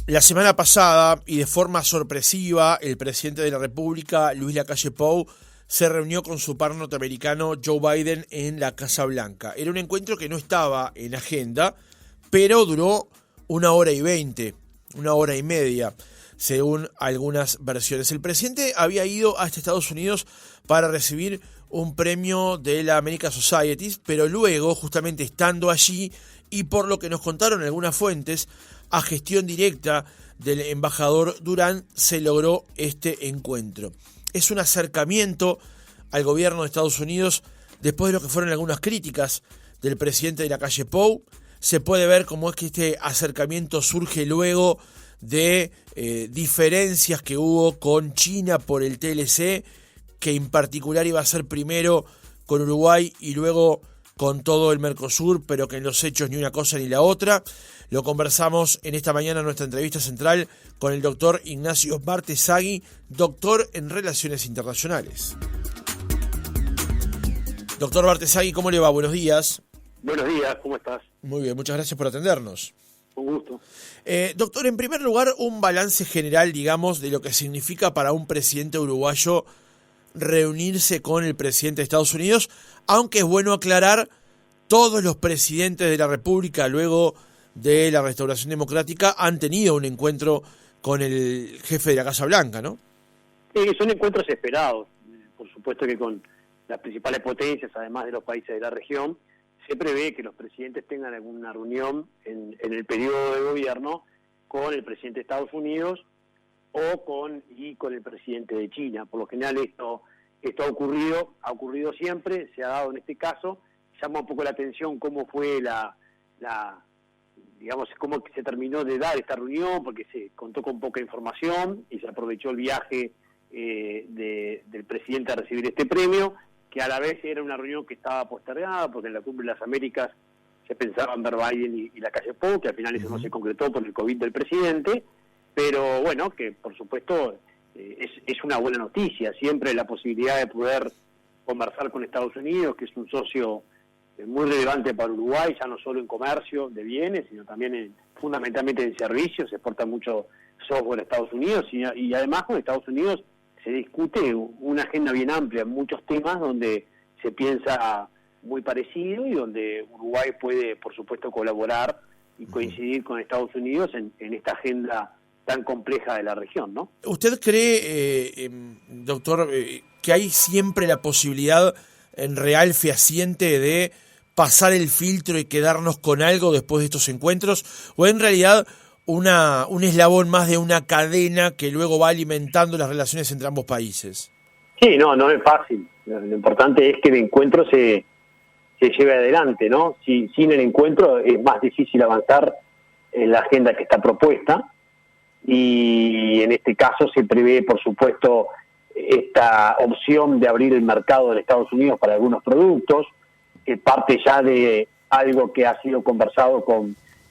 La semana pasada, y de forma sorpresiva, el presidente de la República, Luis Lacalle Pou, se reunió con su par norteamericano Joe Biden en la Casa Blanca. Era un encuentro que no estaba en agenda, pero duró 1 hora y 20, 1 hora y media, según algunas versiones. El presidente había ido hasta Estados Unidos para recibir un premio de la American Society, pero luego, justamente estando allí, y por lo que nos contaron algunas fuentes, a gestión directa del embajador Durán, se logró este encuentro. Es un acercamiento al gobierno de Estados Unidos después de lo que fueron algunas críticas del presidente de Lacalle Pou. Se puede ver cómo es que este acercamiento surge luego de diferencias que hubo con China por el TLC, que en particular iba a ser primero con Uruguay y luego con todo el Mercosur, pero que en los hechos ni una cosa ni la otra. Lo conversamos en esta mañana en nuestra entrevista central con el doctor Ignacio Bartesagui, doctor en Relaciones Internacionales. Doctor Bartesagui, ¿cómo le va? Buenos días. Buenos días, ¿cómo estás? Muy bien, muchas gracias por atendernos. Un gusto. Doctor, en primer lugar, un balance general, digamos, de lo que significa para un presidente uruguayo reunirse con el presidente de Estados Unidos, aunque es bueno aclarar, todos los presidentes de la República, luego de la restauración democrática, han tenido un encuentro con el jefe de la Casa Blanca, ¿no? Son encuentros esperados. Por supuesto que con las principales potencias, además de los países de la región, se prevé que los presidentes tengan alguna reunión en el periodo de gobierno con el presidente de Estados Unidos o con el presidente de China. Por lo general esto ha ocurrido siempre, se ha dado en este caso. Llama un poco la atención cómo fue cómo se terminó de dar esta reunión, porque se contó con poca información y se aprovechó el viaje del presidente a recibir este premio, que a la vez era una reunión que estaba postergada, porque en la Cumbre de las Américas se pensaba en ver Biden y Lacalle Pou, que al final eso no se concretó por el COVID del presidente, pero bueno, que por supuesto es una buena noticia, siempre la posibilidad de poder conversar con Estados Unidos, que es un socio muy relevante para Uruguay, ya no solo en comercio de bienes, sino también fundamentalmente en servicios. Se exporta mucho software a Estados Unidos y además con Estados Unidos se discute una agenda bien amplia en muchos temas donde se piensa muy parecido y donde Uruguay puede, por supuesto, colaborar y coincidir con Estados Unidos en esta agenda tan compleja de la región, ¿no? ¿Usted cree, doctor, que hay siempre la posibilidad en real fehaciente de pasar el filtro y quedarnos con algo después de estos encuentros, o en realidad un eslabón más de una cadena que luego va alimentando las relaciones entre ambos países? Sí, no es fácil. Lo importante es que el encuentro se lleve adelante, ¿no? Sin el encuentro es más difícil avanzar en la agenda que está propuesta, y en este caso se prevé, por supuesto, esta opción de abrir el mercado de Estados Unidos para algunos productos, que parte ya de algo que ha sido conversado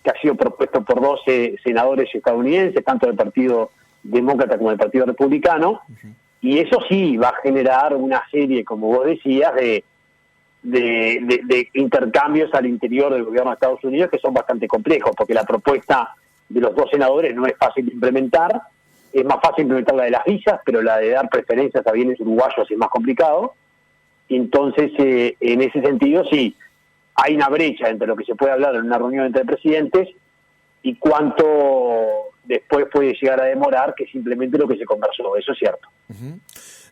que ha sido propuesto por 12 senadores estadounidenses, tanto del Partido Demócrata como del Partido Republicano, y eso sí va a generar una serie, como vos decías, de intercambios al interior del gobierno de Estados Unidos que son bastante complejos, porque la propuesta de los 2 senadores no es fácil de implementar. Es más fácil implementar la de las visas, pero la de dar preferencias a bienes uruguayos es más complicado. Entonces, en ese sentido, sí, hay una brecha entre lo que se puede hablar en una reunión entre presidentes y cuánto después puede llegar a demorar que simplemente lo que se conversó. Eso es cierto.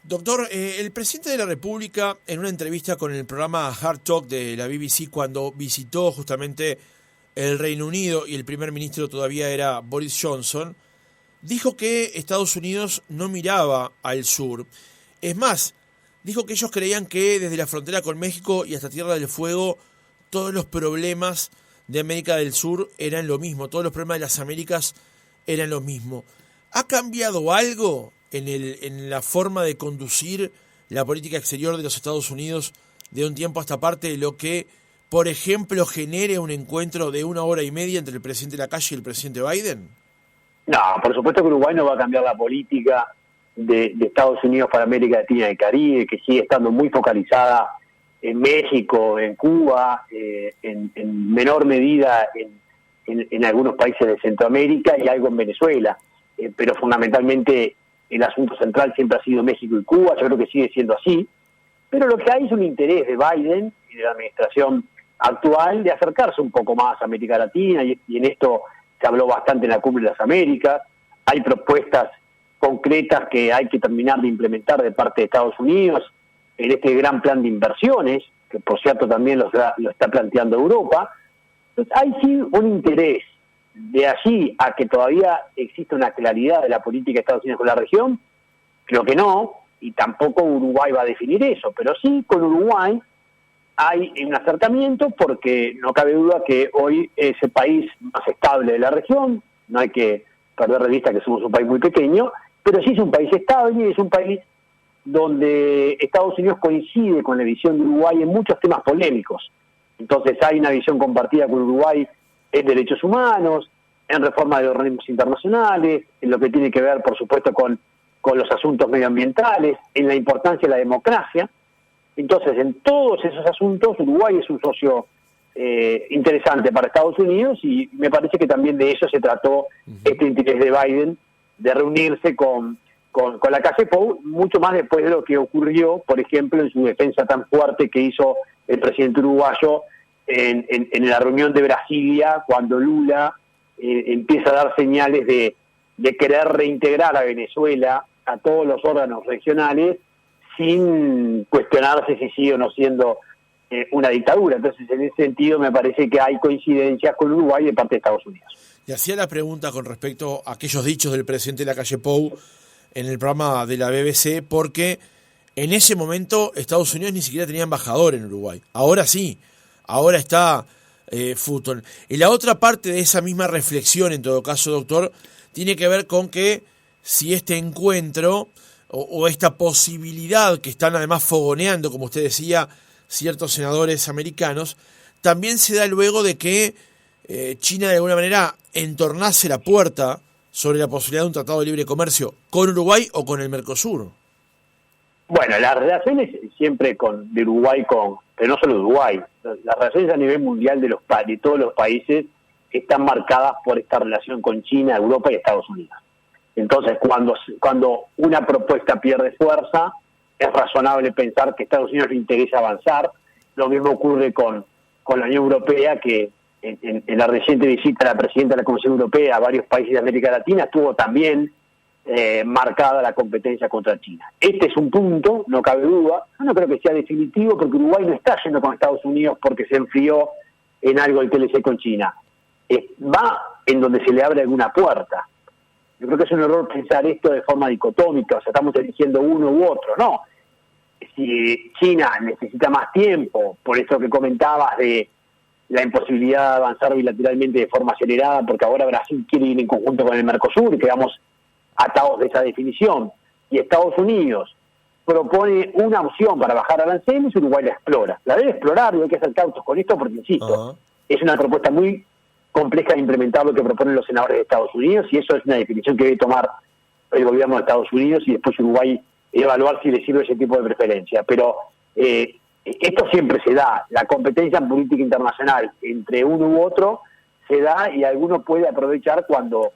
Doctor, el presidente de la República, en una entrevista con el programa Hard Talk de la BBC, cuando visitó justamente el Reino Unido y el primer ministro todavía era Boris Johnson, dijo que Estados Unidos no miraba al sur. Es más, dijo que ellos creían que desde la frontera con México y hasta Tierra del Fuego todos los problemas de América del Sur eran lo mismo, todos los problemas de las Américas eran lo mismo. ¿Ha cambiado algo en la forma de conducir la política exterior de los Estados Unidos de un tiempo a esta parte de lo que, por ejemplo, genere un encuentro de 1 hora y media entre el presidente Lacalle y el presidente Biden? No, por supuesto que Uruguay no va a cambiar la política de Estados Unidos para América Latina y el Caribe, que sigue estando muy focalizada en México, en Cuba, en menor medida en algunos países de Centroamérica y algo en Venezuela, pero fundamentalmente el asunto central siempre ha sido México y Cuba. Yo creo que sigue siendo así, pero lo que hay es un interés de Biden y de la administración actual de acercarse un poco más a América Latina, y en esto se habló bastante en la Cumbre de las Américas. Hay propuestas concretas que hay que terminar de implementar de parte de Estados Unidos en este gran plan de inversiones, que por cierto también lo está planteando Europa. Entonces hay sí un interés. De allí a que todavía existe una claridad de la política de Estados Unidos con la región, creo que no, y tampoco Uruguay va a definir eso, pero sí con Uruguay hay un acercamiento, porque no cabe duda que hoy es el país más estable de la región. No hay que perder de vista que somos un país muy pequeño, pero sí es un país estable y es un país donde Estados Unidos coincide con la visión de Uruguay en muchos temas polémicos. Entonces hay una visión compartida con Uruguay en derechos humanos, en reforma de organismos internacionales, en lo que tiene que ver, por supuesto, con los asuntos medioambientales, en la importancia de la democracia. Entonces, en todos esos asuntos, Uruguay es un socio interesante para Estados Unidos, y me parece que también de eso se trató este interés de Biden de reunirse con la calle Pou, mucho más después de lo que ocurrió, por ejemplo, en su defensa tan fuerte que hizo el presidente uruguayo en la reunión de Brasilia, cuando Lula empieza a dar señales de querer reintegrar a Venezuela a todos los órganos regionales, sin cuestionarse si sigue o no siendo una dictadura. Entonces, en ese sentido, me parece que hay coincidencias con Uruguay de parte de Estados Unidos. Y hacía la pregunta con respecto a aquellos dichos del presidente de la calle Pou en el programa de la BBC, porque en ese momento Estados Unidos ni siquiera tenía embajador en Uruguay. Ahora sí, ahora está Fulton. Y la otra parte de esa misma reflexión, en todo caso, doctor, tiene que ver con que si este encuentro o esta posibilidad que están además fogoneando, como usted decía, ciertos senadores americanos, también se da luego de que China de alguna manera entornase la puerta sobre la posibilidad de un tratado de libre comercio con Uruguay o con el Mercosur. Bueno, las relaciones siempre de Uruguay pero no solo de Uruguay, las relaciones a nivel mundial de todos los países están marcadas por esta relación con China, Europa y Estados Unidos. Entonces, cuando una propuesta pierde fuerza, es razonable pensar que a Estados Unidos le interesa avanzar. Lo mismo ocurre con la Unión Europea, que en la reciente visita de la presidenta de la Comisión Europea a varios países de América Latina estuvo también marcada la competencia contra China. Este es un punto, no cabe duda. Yo no creo que sea definitivo, porque Uruguay no está yendo con Estados Unidos porque se enfrió en algo el TLC con China. Va en donde se le abre alguna puerta. Yo creo que es un error pensar esto de forma dicotómica, o sea, estamos eligiendo uno u otro. No. Si China necesita más tiempo, por eso que comentabas de la imposibilidad de avanzar bilateralmente de forma acelerada, porque ahora Brasil quiere ir en conjunto con el Mercosur y quedamos atados de esa definición, y Estados Unidos propone una opción para bajar aranceles, Uruguay la explora. La debe explorar, y hay que ser cautos con esto, porque, insisto, es una propuesta muy compleja de implementar lo que proponen los senadores de Estados Unidos, y eso es una definición que debe tomar el gobierno de Estados Unidos, y después Uruguay evaluar si le sirve ese tipo de preferencia. Pero esto siempre se da, la competencia en política internacional entre uno u otro se da, y alguno puede aprovechar cuando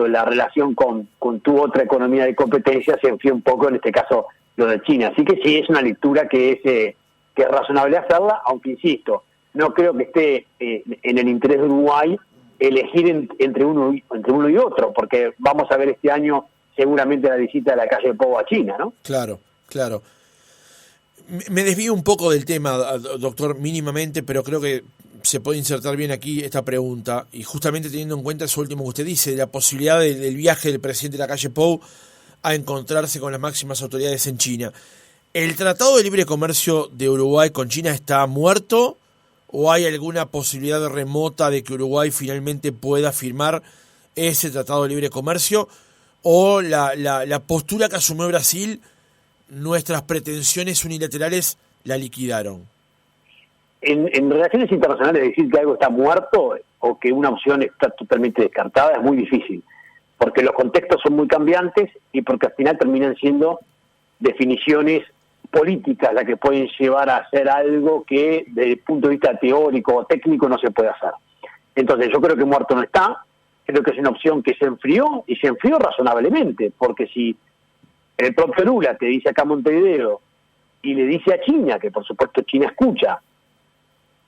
la relación con tu otra economía de competencia se enfría un poco, en este caso lo de China. Así que sí, es una lectura que es razonable hacerla, aunque insisto, no creo que esté en el interés de Uruguay elegir entre uno y otro, porque vamos a ver este año seguramente la visita de la calle Pou a China, ¿no? Claro. Me desvío un poco del tema, doctor, mínimamente, pero creo que se puede insertar bien aquí esta pregunta, y justamente teniendo en cuenta eso último que usted dice, la posibilidad del viaje del presidente de la calle Pou a encontrarse con las máximas autoridades en China. ¿El Tratado de Libre Comercio de Uruguay con China está muerto, o hay alguna posibilidad remota de que Uruguay finalmente pueda firmar ese Tratado de Libre Comercio, o la postura que asumió Brasil, nuestras pretensiones unilaterales la liquidaron? En relaciones internacionales, decir que algo está muerto o que una opción está totalmente descartada es muy difícil, porque los contextos son muy cambiantes y porque al final terminan siendo definiciones políticas las que pueden llevar a hacer algo que desde el punto de vista teórico o técnico no se puede hacer. Entonces yo creo que muerto no está, creo que es una opción que se enfrió, y se enfrió razonablemente, porque si el propio Lula te dice acá a Montevideo y le dice a China, que por supuesto China escucha,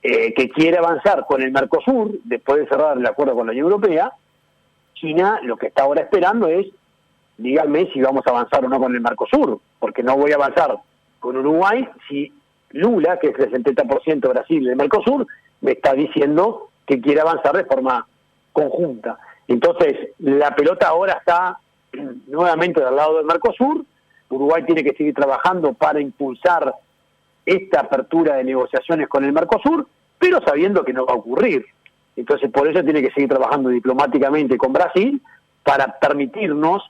que quiere avanzar con el Mercosur, después de cerrar el acuerdo con la Unión Europea, China lo que está ahora esperando es, díganme si vamos a avanzar o no con el Mercosur, porque no voy a avanzar con Uruguay si Lula, que es el 70% Brasil del Mercosur, me está diciendo que quiere avanzar de forma conjunta. Entonces, la pelota ahora está nuevamente del lado del Mercosur. Uruguay tiene que seguir trabajando para impulsar esta apertura de negociaciones con el Mercosur, pero sabiendo que no va a ocurrir. Entonces, por eso tiene que seguir trabajando diplomáticamente con Brasil para permitirnos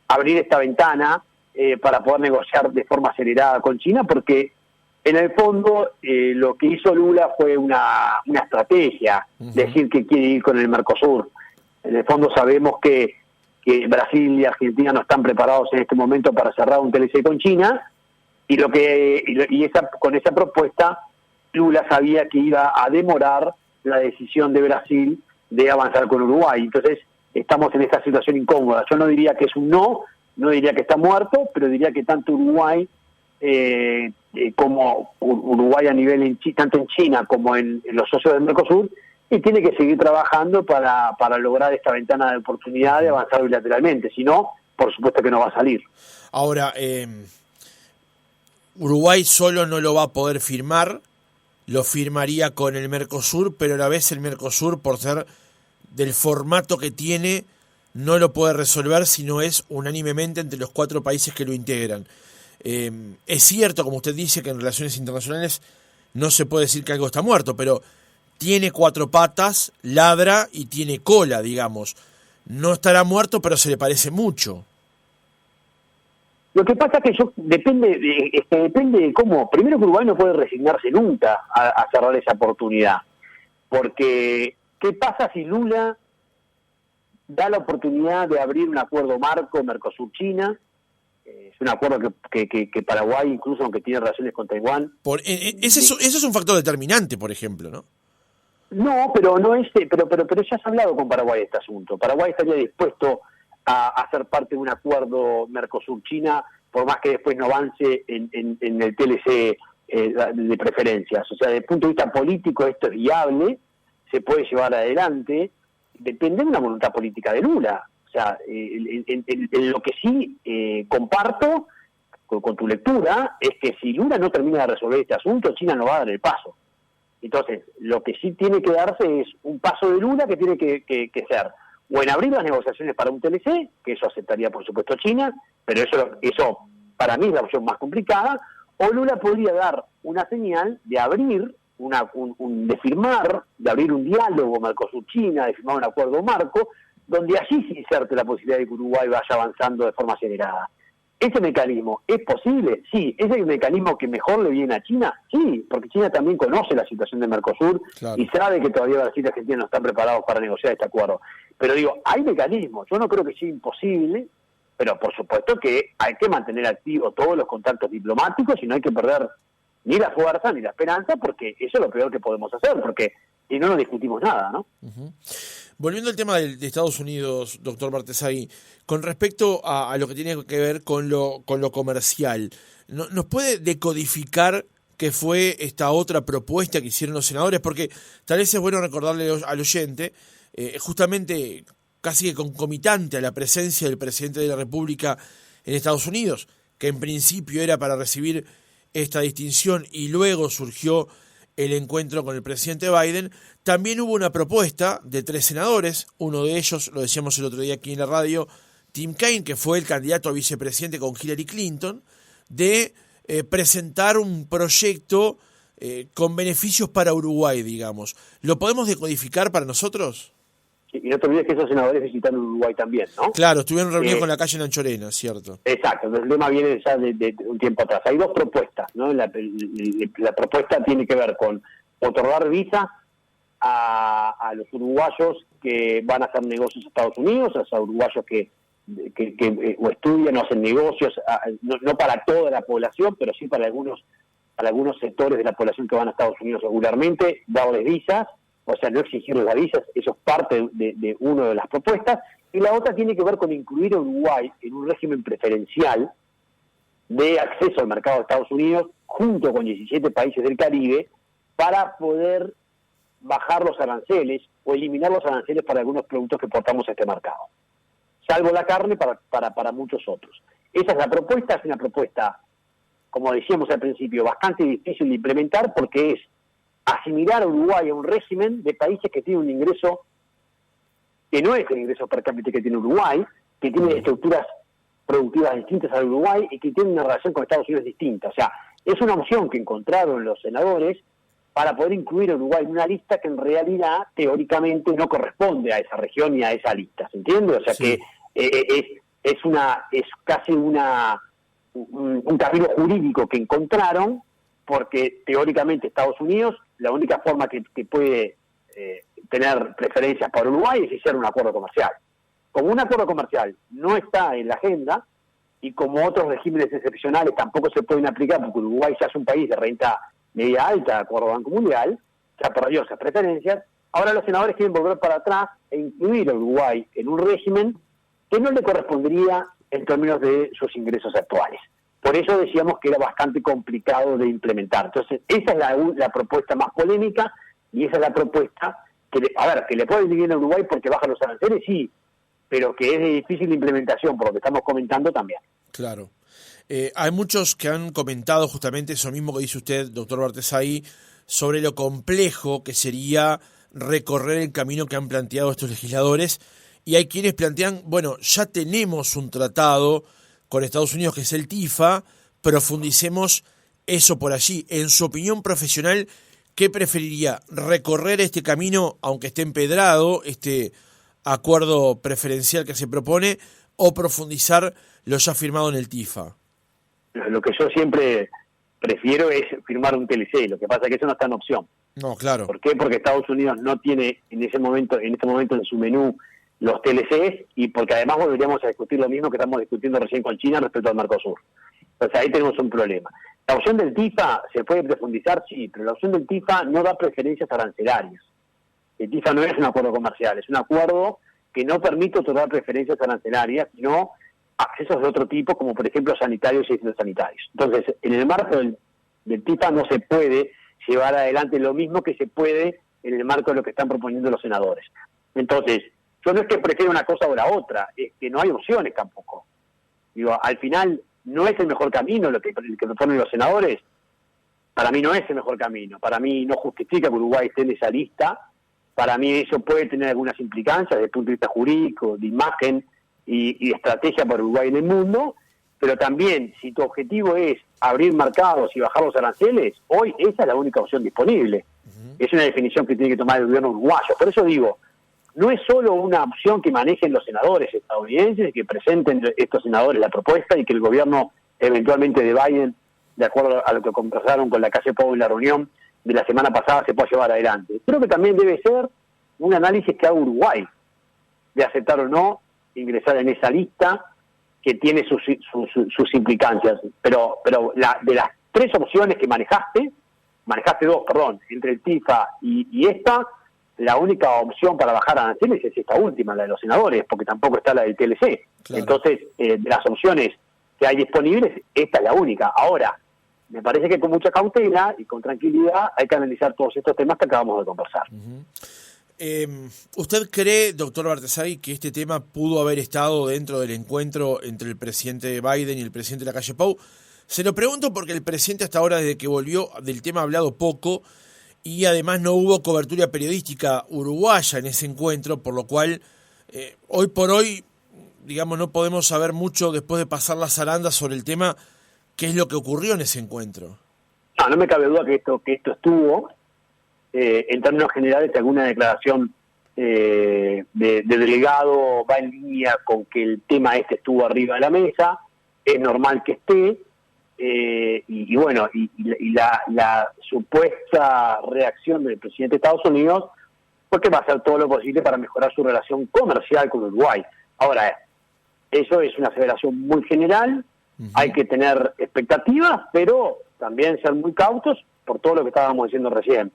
abrir esta ventana para poder negociar de forma acelerada con China, porque en el fondo lo que hizo Lula fue una estrategia, decir que quiere ir con el Mercosur. En el fondo sabemos que Brasil y Argentina no están preparados en este momento para cerrar un TLC con China, con esa propuesta Lula sabía que iba a demorar la decisión de Brasil de avanzar con Uruguay. Entonces estamos en esta situación incómoda. Yo no diría que es un no diría que está muerto, pero diría que tanto Uruguay como Uruguay a nivel tanto en China como en los socios del Mercosur, y tiene que seguir trabajando para lograr esta ventana de oportunidad de avanzar bilateralmente. Si no, por supuesto que no va a salir. Ahora, Uruguay solo no lo va a poder firmar, lo firmaría con el Mercosur, pero a la vez el Mercosur, por ser del formato que tiene, no lo puede resolver si no es unánimemente entre los 4 países que lo integran. Es cierto, como usted dice, que en relaciones internacionales no se puede decir que algo está muerto, pero tiene 4 patas, ladra y tiene cola, digamos. No estará muerto, pero se le parece mucho. Lo que pasa es que depende de cómo. Primero, que Uruguay no puede resignarse nunca a cerrar esa oportunidad. Porque, ¿qué pasa si Lula da la oportunidad de abrir un acuerdo marco Mercosur-China? Es un acuerdo que Paraguay, incluso aunque tiene relaciones con Taiwán... Ese es un factor determinante, por ejemplo, ¿no? No, pero no es, pero ya has hablado con Paraguay de este asunto. Paraguay estaría dispuesto a ser parte de un acuerdo Mercosur-China, por más que después no avance en el TLC de preferencias. O sea, desde el punto de vista político esto es viable, se puede llevar adelante, depende de una voluntad política de Lula. O sea, en lo que sí comparto con tu lectura es que si Lula no termina de resolver este asunto, China no va a dar el paso. Entonces, lo que sí tiene que darse es un paso de Lula que tiene que ser o en abrir las negociaciones para un TLC, que eso aceptaría por supuesto China, pero eso para mí es la opción más complicada, o Lula podría dar una señal de abrir, de firmar, de abrir un diálogo Mercosur-China, de firmar un acuerdo marco, donde allí se inserte la posibilidad de que Uruguay vaya avanzando de forma acelerada. ¿Ese mecanismo es posible? Sí. ¿Es el mecanismo que mejor le viene a China? Sí, porque China también conoce la situación de Mercosur, claro, y sabe que todavía Brasil y Argentina no están preparados para negociar este acuerdo. Pero digo, hay mecanismos. Yo no creo que sea imposible, pero por supuesto que hay que mantener activos todos los contactos diplomáticos y no hay que perder ni la fuerza ni la esperanza, porque eso es lo peor que podemos hacer, porque si no discutimos nada, ¿no? Uh-huh. Volviendo al tema de Estados Unidos, doctor Bartesagui, con respecto a lo que tiene que ver con lo comercial, ¿nos puede decodificar qué fue esta otra propuesta que hicieron los senadores? Porque tal vez es bueno recordarle al oyente, justamente casi que concomitante a la presencia del presidente de la República en Estados Unidos, que en principio era para recibir esta distinción y luego surgió el encuentro con el presidente Biden, también hubo una propuesta de 3 senadores, uno de ellos, lo decíamos el otro día aquí en la radio, Tim Kaine, que fue el candidato a vicepresidente con Hillary Clinton, de presentar un proyecto con beneficios para Uruguay, digamos. ¿Lo podemos decodificar para nosotros? Sí, y no te olvides que esos senadores visitaron Uruguay también, ¿no? Claro, estuvieron reunidos con la calle Anchorena, ¿cierto? Exacto, el tema viene ya de un tiempo atrás. Hay 2 propuestas, ¿no? La propuesta tiene que ver con otorgar visa a los uruguayos que van a hacer negocios en Estados Unidos, a los uruguayos que o estudian o hacen negocios, no para toda la población, pero sí para algunos sectores de la población que van a Estados Unidos regularmente, darles visas o sea, no exigirles las visas, eso es parte de una de las propuestas, y la otra tiene que ver con incluir a Uruguay en un régimen preferencial de acceso al mercado de Estados Unidos, junto con 17 países del Caribe, para poder bajar los aranceles o eliminar los aranceles para algunos productos que portamos a este mercado, salvo la carne para muchos otros. Esa es la propuesta, es una propuesta, como decíamos al principio, bastante difícil de implementar porque es asimilar a Uruguay a un régimen de países que tienen un ingreso que no es el ingreso per cápita que tiene Uruguay, que tiene estructuras productivas distintas al Uruguay y que tiene una relación con Estados Unidos distinta. O sea, es una opción que encontraron los senadores para poder incluir a Uruguay en una lista que en realidad, teóricamente, no corresponde a esa región ni a esa lista, ¿se entiende? O sea sí. Que es casi un camino jurídico que encontraron, porque teóricamente Estados Unidos, la única forma que puede tener preferencias para Uruguay es hacer un acuerdo comercial. Como un acuerdo comercial no está en la agenda, y como otros regímenes excepcionales tampoco se pueden aplicar, porque Uruguay ya es un país de renta media alta, de acuerdo al Banco Mundial, ya perdió esas preferencias, ahora los senadores quieren volver para atrás e incluir a Uruguay en un régimen que no le correspondería en términos de sus ingresos actuales. Por eso decíamos que era bastante complicado de implementar. Entonces, esa es la propuesta más polémica, y esa es la propuesta que le puede ir bien a Uruguay porque baja los aranceles, sí, pero que es de difícil implementación, por lo que estamos comentando también. Claro. Hay muchos que han comentado justamente eso mismo que dice usted, doctor Bartesay, sobre lo complejo que sería recorrer el camino que han planteado estos legisladores, y hay quienes plantean, bueno, ya tenemos un tratado con Estados Unidos que es el TIFA, profundicemos eso por allí. En su opinión profesional, ¿qué preferiría? ¿Recorrer este camino, aunque esté empedrado, este acuerdo preferencial que se propone, o profundizar lo ya firmado en el TIFA? Lo que yo siempre prefiero es firmar un TLC, lo que pasa es que eso no está en opción. No, claro. ¿Por qué? Porque Estados Unidos no tiene en este momento en su menú los TLCs, y porque además volveríamos a discutir lo mismo que estamos discutiendo recién con China respecto al Mercosur. Entonces ahí tenemos un problema. La opción del TIFA se puede profundizar, sí, pero la opción del TIFA no da preferencias arancelarias. El TIFA no es un acuerdo comercial, es un acuerdo que no permite otorgar preferencias arancelarias, sino accesos de otro tipo, como por ejemplo sanitarios y fitosanitarios. Entonces, en el marco del TIFA no se puede llevar adelante lo mismo que se puede en el marco de lo que están proponiendo los senadores. Entonces, yo no es que prefiera una cosa o la otra, es que no hay opciones tampoco. Digo, al final no es el mejor camino lo que proponen los senadores. Para mí no es el mejor camino, para mí no justifica que Uruguay esté en esa lista, para mí eso puede tener algunas implicancias desde el punto de vista jurídico, de imagen y de estrategia para Uruguay en el mundo, pero también si tu objetivo es abrir mercados y bajar los aranceles, hoy esa es la única opción disponible. Es una definición que tiene que tomar el gobierno uruguayo. Por eso digo, no es solo una opción que manejen los senadores estadounidenses, que presenten estos senadores la propuesta y que el gobierno eventualmente de Biden, de acuerdo a lo que conversaron con la calle Pou en la reunión de la semana pasada, se pueda llevar adelante. Creo que también debe ser un análisis que haga Uruguay, de aceptar o no ingresar en esa lista que tiene sus implicancias. Pero de las tres opciones que manejaste dos, entre el TIFA y esta, la única opción para bajar aranceles es esta última, la de los senadores, porque tampoco está la del TLC. Claro. Entonces, de las opciones que hay disponibles, esta es la única. Ahora, me parece que con mucha cautela y con tranquilidad hay que analizar todos estos temas que acabamos de conversar. ¿Usted cree, doctor Bartesay, que este tema pudo haber estado dentro del encuentro entre el presidente Biden y el presidente de la calle Pou? Se lo pregunto porque el presidente hasta ahora, desde que volvió del tema, ha hablado poco, y además no hubo cobertura periodística uruguaya en ese encuentro, por lo cual hoy por hoy, digamos, no podemos saber mucho después de pasar las zarandas sobre el tema, qué es lo que ocurrió en ese encuentro. No me cabe duda que esto estuvo, en términos generales, alguna declaración de delegado va en línea con que el tema estuvo arriba de la mesa, es normal que esté, y la supuesta reacción del presidente de Estados Unidos fue que va a hacer todo lo posible para mejorar su relación comercial con Uruguay. Ahora, eso es una aseveración muy general, hay que tener expectativas, pero también ser muy cautos por todo lo que estábamos diciendo recién.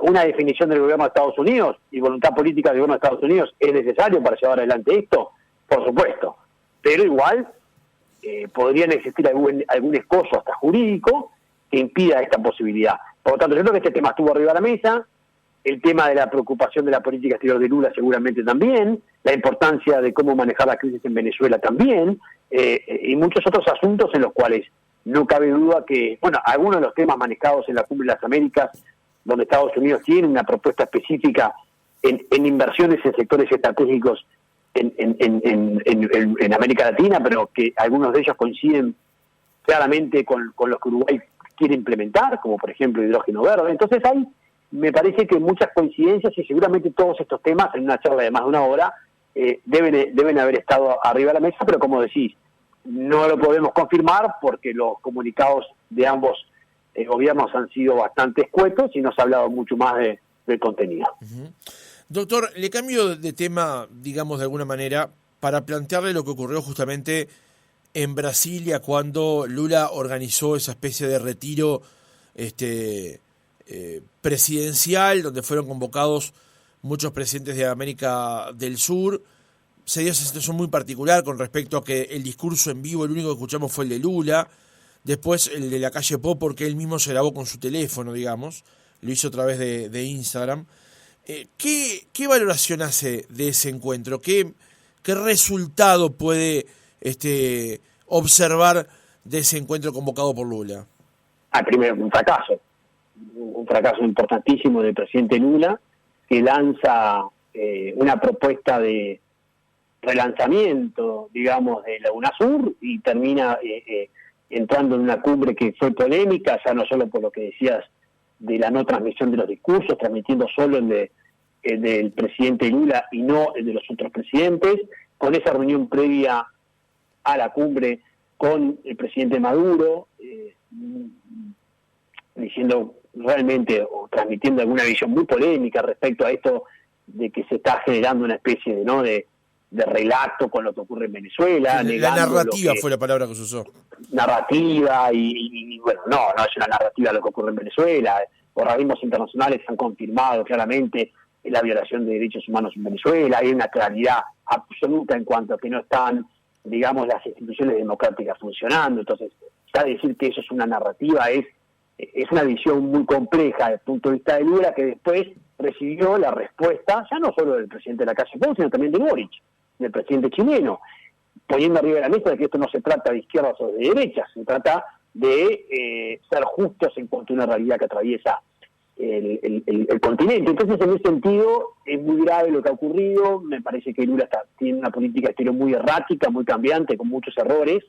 una definición del gobierno de Estados Unidos y voluntad política del gobierno de Estados Unidos es necesario para llevar adelante esto, por supuesto, pero igual podrían existir algún escollo hasta jurídico que impida esta posibilidad. Por lo tanto, yo creo que este tema estuvo arriba de la mesa, el tema de la preocupación de la política exterior de Lula seguramente también, la importancia de cómo manejar la crisis en Venezuela también, y muchos otros asuntos en los cuales no cabe duda que, bueno, algunos de los temas manejados en la Cumbre de las Américas, donde Estados Unidos tiene una propuesta específica en inversiones en sectores estratégicos en América Latina, pero que algunos de ellos coinciden claramente con los que Uruguay quiere implementar, como por ejemplo hidrógeno verde. Entonces me parece que muchas coincidencias y seguramente todos estos temas, en una charla de más de una hora, deben haber estado arriba de la mesa, pero como decís, no lo podemos confirmar porque los comunicados de ambos gobiernos han sido bastante escuetos y no se ha hablado mucho más del contenido. Uh-huh. Doctor, le cambio de tema, digamos de alguna manera, para plantearle lo que ocurrió justamente en Brasilia cuando Lula organizó esa especie de retiro presidencial, donde fueron convocados muchos presidentes de América del Sur. Se dio esa situación muy particular con respecto a que el discurso en vivo, el único que escuchamos fue el de Lula, después el de Lacalle Pou, porque él mismo se grabó con su teléfono, digamos, lo hizo a través de Instagram. ¿Qué valoración hace de ese encuentro? ¿Qué resultado puede observar de ese encuentro convocado por Lula? Primero, un fracaso importantísimo del presidente Lula, que lanza una propuesta de relanzamiento, digamos, de la UNASUR y termina entrando en una cumbre que fue polémica, ya no solo por lo que decías de la no transmisión de los discursos, transmitiendo solo el del presidente Lula y no el de los otros presidentes, con esa reunión previa a la cumbre con el presidente Maduro, diciendo realmente o transmitiendo alguna visión muy polémica respecto a esto de que se está generando una especie de relato con lo que ocurre en Venezuela. La narrativa fue la palabra que se usó. Narrativa y bueno, no es una narrativa lo que ocurre en Venezuela. Organismos internacionales han confirmado claramente la violación de derechos humanos en Venezuela. Hay una claridad absoluta en cuanto a que no están, digamos, las instituciones democráticas funcionando. Entonces, ya decir que eso es una narrativa es una visión muy compleja desde el punto de vista de Lula, que después recibió la respuesta, ya no solo del presidente de Lacalle Pou, sino también de Boric, del presidente chileno, poniendo arriba de la mesa de que esto no se trata de izquierdas o de derechas, se trata de ser justos en cuanto a una realidad que atraviesa el continente. Entonces, en ese sentido, es muy grave lo que ha ocurrido. Me parece que Lula tiene una política exterior muy errática, muy cambiante, con muchos errores,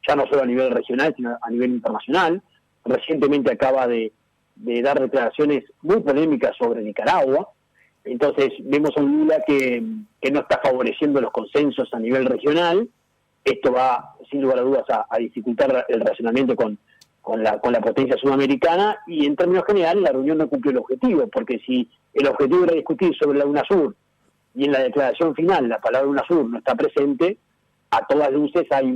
ya no solo a nivel regional, sino a nivel internacional. Recientemente acaba de dar declaraciones muy polémicas sobre Nicaragua. Entonces vemos a un Lula que no está favoreciendo los consensos a nivel regional. Esto va, sin lugar a dudas, a dificultar el relacionamiento con la potencia sudamericana, y en términos generales la reunión no cumplió el objetivo, porque si el objetivo era discutir sobre la UNASUR y en la declaración final la palabra UNASUR no está presente, a todas luces hay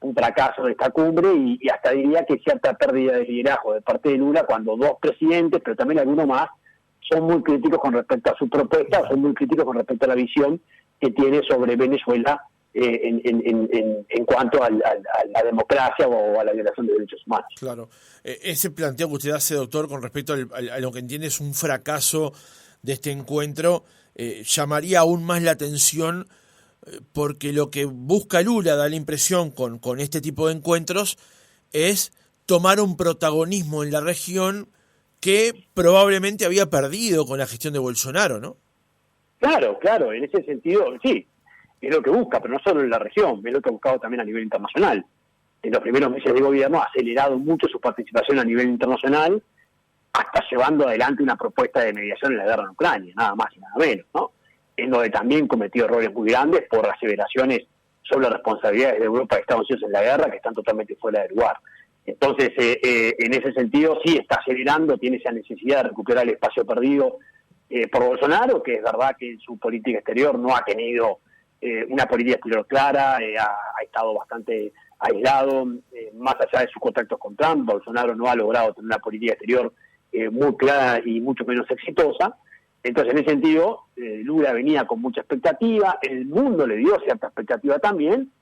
un fracaso de esta cumbre y hasta diría que cierta pérdida de liderazgo de parte de Lula cuando dos presidentes, pero también algunos más, son muy críticos con respecto a su propuesta, son muy críticos con respecto a la visión que tiene sobre Venezuela en cuanto a la democracia o a la violación de derechos humanos. Claro. Ese planteo que usted hace, doctor, con respecto a lo que entiende es un fracaso de este encuentro, llamaría aún más la atención, porque lo que busca Lula, da la impresión con este tipo de encuentros, es tomar un protagonismo en la región que probablemente había perdido con la gestión de Bolsonaro, ¿no? Claro, en ese sentido, sí, es lo que busca, pero no solo en la región, es lo que ha buscado también a nivel internacional. En los primeros meses de gobierno ha acelerado mucho su participación a nivel internacional, hasta llevando adelante una propuesta de mediación en la guerra en Ucrania, nada más y nada menos, ¿no? En donde también cometió errores muy grandes por aseveraciones sobre las responsabilidades de Europa y Estados Unidos en la guerra que están totalmente fuera de lugar. Entonces, en ese sentido, sí está acelerando, tiene esa necesidad de recuperar el espacio perdido por Bolsonaro, que es verdad que en su política exterior no ha tenido una política exterior clara, ha estado bastante aislado, más allá de sus contactos con Trump. Bolsonaro no ha logrado tener una política exterior muy clara y mucho menos exitosa. Entonces, en ese sentido, Lula venía con mucha expectativa, el mundo le dio cierta expectativa también,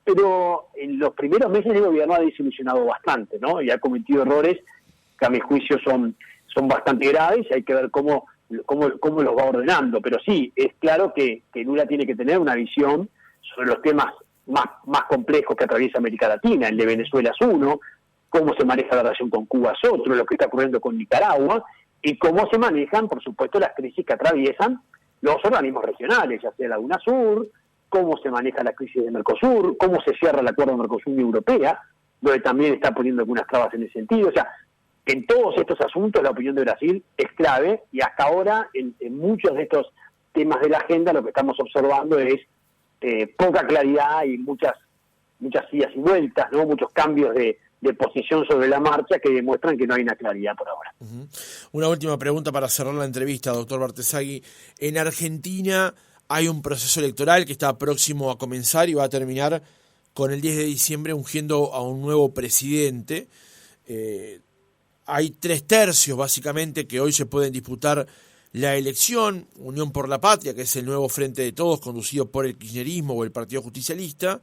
pero en los primeros meses el gobierno ha desilusionado bastante, ¿no? Y ha cometido errores que a mi juicio son bastante graves y hay que ver cómo los va ordenando. Pero sí, es claro que Lula tiene que tener una visión sobre los temas más complejos que atraviesa América Latina. El de Venezuela es uno, cómo se maneja la relación con Cuba es otro, lo que está ocurriendo con Nicaragua, y cómo se manejan, por supuesto, las crisis que atraviesan los organismos regionales, ya sea la UNASUR, cómo se maneja la crisis de Mercosur, cómo se cierra el acuerdo Mercosur-Unión Europea, donde también está poniendo algunas trabas en ese sentido. O sea, en todos estos asuntos la opinión de Brasil es clave, y hasta ahora en muchos de estos temas de la agenda lo que estamos observando es poca claridad y muchas idas y vueltas, ¿no? Muchos cambios de posición sobre la marcha que demuestran que no hay una claridad por ahora. Una última pregunta para cerrar la entrevista, doctor Bartesagui. En Argentina hay un proceso electoral que está próximo a comenzar y va a terminar con el 10 de diciembre ungiendo a un nuevo presidente. Hay 3/3 básicamente que hoy se pueden disputar la elección. Unión por la Patria, que es el nuevo Frente de Todos conducido por el kirchnerismo o el Partido Justicialista.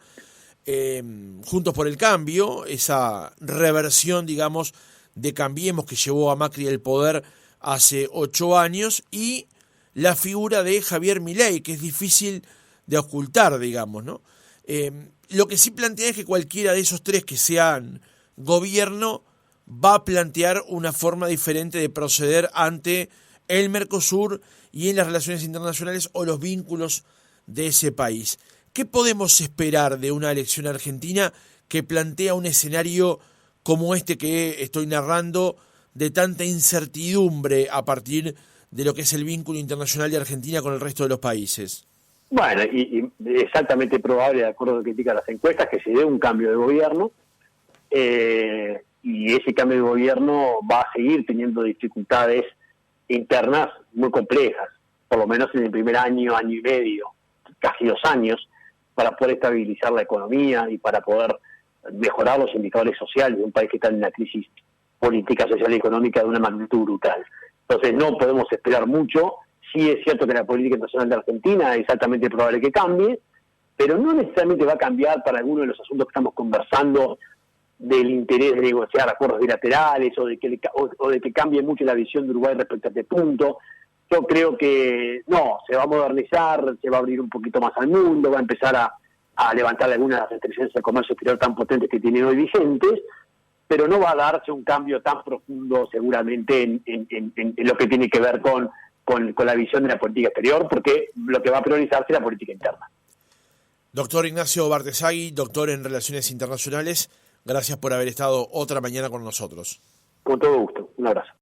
Juntos por el Cambio, esa reversión, digamos, de Cambiemos que llevó a Macri al poder hace 8 años, y la figura de Javier Milei, que es difícil de ocultar, digamos, ¿no? Lo que sí plantea es que cualquiera de esos tres que sean gobierno va a plantear una forma diferente de proceder ante el Mercosur y en las relaciones internacionales o los vínculos de ese país. ¿Qué podemos esperar de una elección argentina que plantea un escenario como este que estoy narrando, de tanta incertidumbre a partir de lo que es el vínculo internacional de Argentina con el resto de los países? Bueno, y exactamente probable, de acuerdo a lo que indican las encuestas, que se dé un cambio de gobierno, y ese cambio de gobierno va a seguir teniendo dificultades internas muy complejas, por lo menos en el primer año y medio, casi 2 años, para poder estabilizar la economía y para poder mejorar los indicadores sociales de un país que está en una crisis política, social y económica de una magnitud brutal. Entonces no podemos esperar mucho. Sí es cierto que la política internacional de Argentina es altamente probable que cambie, pero no necesariamente va a cambiar para alguno de los asuntos que estamos conversando, del interés de negociar acuerdos bilaterales o de que cambie mucho la visión de Uruguay respecto a este punto. Yo creo que no, se va a modernizar, se va a abrir un poquito más al mundo, va a empezar a levantar algunas de las restricciones al comercio exterior tan potentes que tienen hoy vigentes, pero no va a darse un cambio tan profundo seguramente en lo que tiene que ver con la visión de la política exterior, porque lo que va a priorizarse es la política interna. Doctor Ignacio Bartesagui, doctor en Relaciones Internacionales, gracias por haber estado otra mañana con nosotros. Con todo gusto, un abrazo.